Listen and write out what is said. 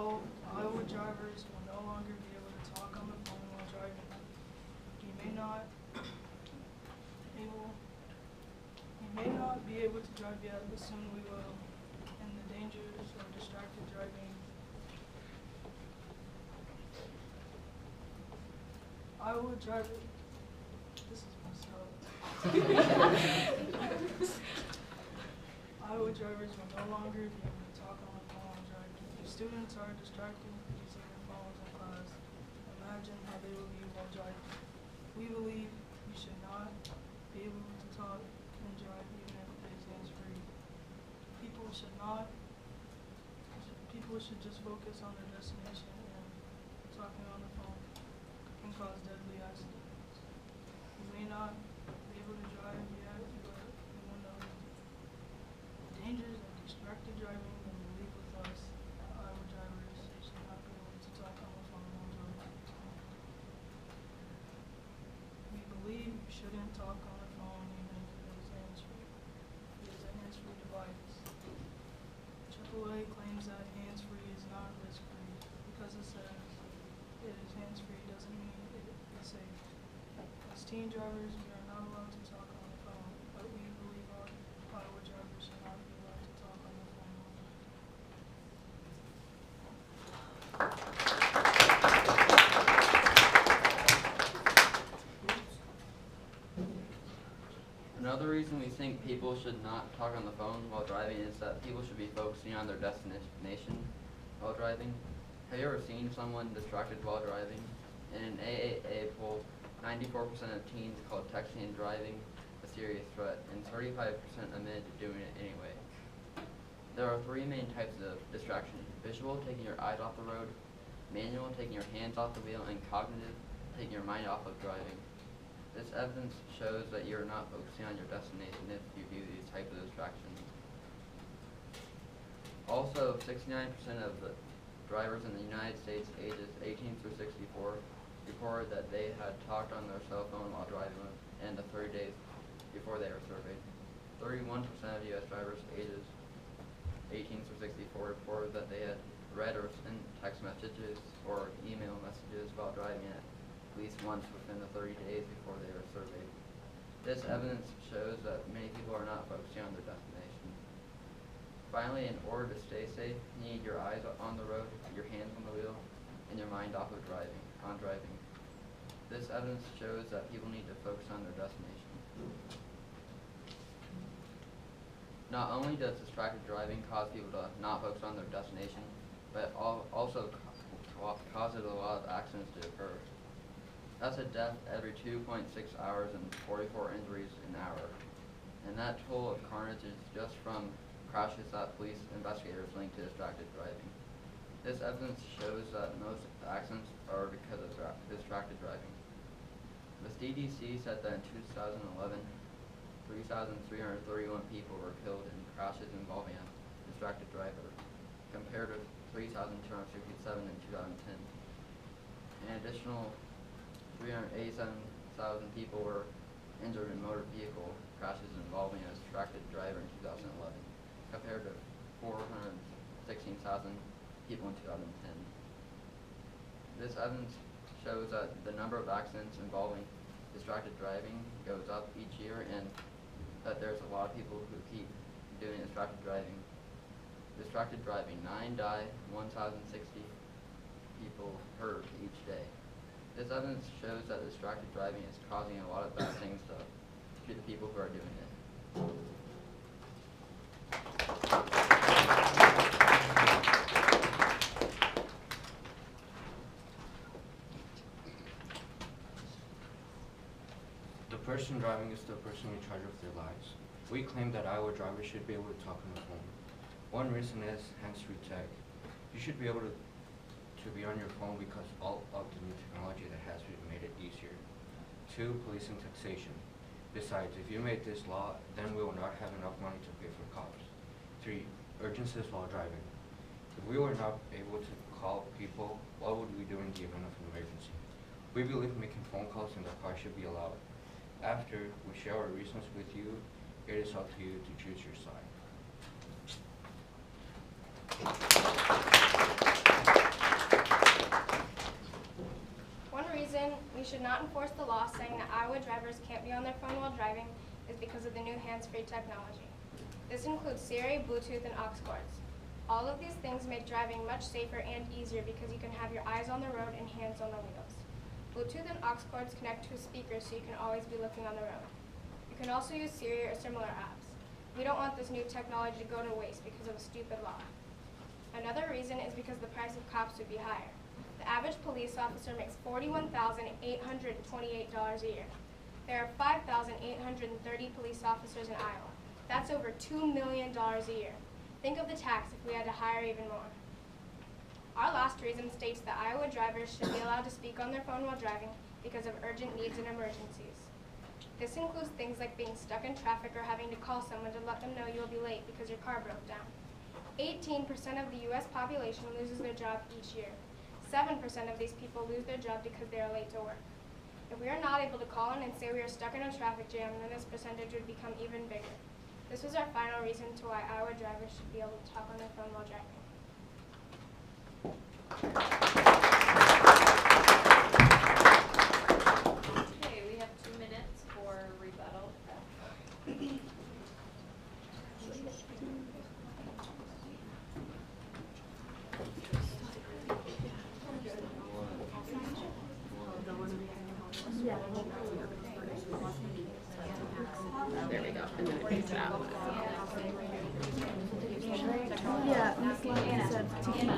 Iowa drivers will no longer be able to talk on the phone while driving. You may not be able to drive yet, but soon we will. And the dangers of distracted driving. Iowa driver. This is messed up. Iowa drivers will no longer be able to talk on the phone while driving. If students are distracted using their phones in class, imagine how they will be while driving. We believe you should not be able to talk and drive even if it is hands-free. People should just focus on their destination, and talking on the phone can cause deadly accidents. You may not be able to drive yet, but you will know the dangers of distracted driving when you leave with us. Iowa drivers should not be able to talk on the phone while driving. We believe you shouldn't talk on the phone even if it is hands-free. It is a hands-free device. AAA claims that hands-free is not risk-free. Because it says it is hands-free doesn't mean it is safe. As teen drivers, we are not allowed to talk on the phone, but we believe our Iowa drivers should not be allowed to talk on the phone. Another reason we think people should not talk on the phone while driving is that people should be focusing on their destination while driving. Have you ever seen someone distracted while driving? In an AAA poll, 94% of teens called texting and driving a serious threat, and 35% admitted to doing it anyway. There are three main types of distraction: visual, taking your eyes off the road; manual, taking your hands off the wheel; and cognitive, taking your mind off of driving. This evidence shows that you are not focusing on your destination if you view these types of distractions. Also, 69% of the drivers in the United States ages 18 through 64 reported that they had talked on their cell phone while driving in the 30 days before they were surveyed. 31% of U.S. drivers ages 18 through 64 reported that they had read or sent text messages or email messages while driving at least once within the 30 days before they were surveyed. This evidence shows that many people are not focusing on their destination. Finally, in order to stay safe, you need your eyes on the road, your hands on the wheel, and your mind off of driving. This evidence shows that people need to focus on their destination. Not only does distracted driving cause people to not focus on their destination, but also causes a lot of accidents to occur. That's a death every 2.6 hours and 44 injuries an hour. And that toll of carnage is just from crashes that police investigators link to distracted driving. This evidence shows that most accidents are because of distracted driving. The CDC said that in 2011, 3,331 people were killed in crashes involving a distracted driver, compared to 3,267 in 2010. An additional 387,000 people were injured in motor vehicle crashes involving a distracted driver in 2011, compared to 416,000 people in 2010. This evidence shows that the number of accidents involving distracted driving goes up each year, and that there's a lot of people who keep doing distracted driving. Distracted driving, 9 die, 1,060 people hurt each day. This evidence shows that distracted driving is causing a lot of bad things to the people who are doing it. The person driving is the person in charge of their lives. We claim that Iowa drivers should be able to talk on the phone. One reason is hands-free tech. You should be able to be on your phone because all of the new technology that has made it easier. 2, policing taxation. Besides, if you made this law, then we will not have enough money to pay for cops. 3, urgencies while driving. If we were not able to call people, what would we do in the event of an emergency? We believe making phone calls in the car should be allowed. After we share our reasons with you, it is up to you to choose your side. Iowa drivers can't be on their phone while driving is because of the new hands-free technology. This includes Siri, Bluetooth, and aux cords. All of these things make driving much safer and easier because you can have your eyes on the road and hands on the wheels. Bluetooth and aux cords connect to a speaker so you can always be looking on the road. You can also use Siri or similar apps. We don't want this new technology to go to waste because of a stupid law. Another reason is because the price of cops would be higher. The average police officer makes $41,828 a year. There are 5,830 police officers in Iowa. That's over $2 million a year. Think of the tax if we had to hire even more. Our last reason states that Iowa drivers should be allowed to speak on their phone while driving because of urgent needs and emergencies. This includes things like being stuck in traffic or having to call someone to let them know you'll be late because your car broke down. 18% of the U.S. population loses their job each year. 7% of these people lose their job because they are late to work. If we are not able to call in and say we are stuck in a traffic jam, then this percentage would become even bigger. This was our final reason to why Iowa drivers should be able to talk on their phone while driving. Okay, we have 2 minutes for rebuttal. There we go. And then it takes it out. Yeah, Miss London said to keep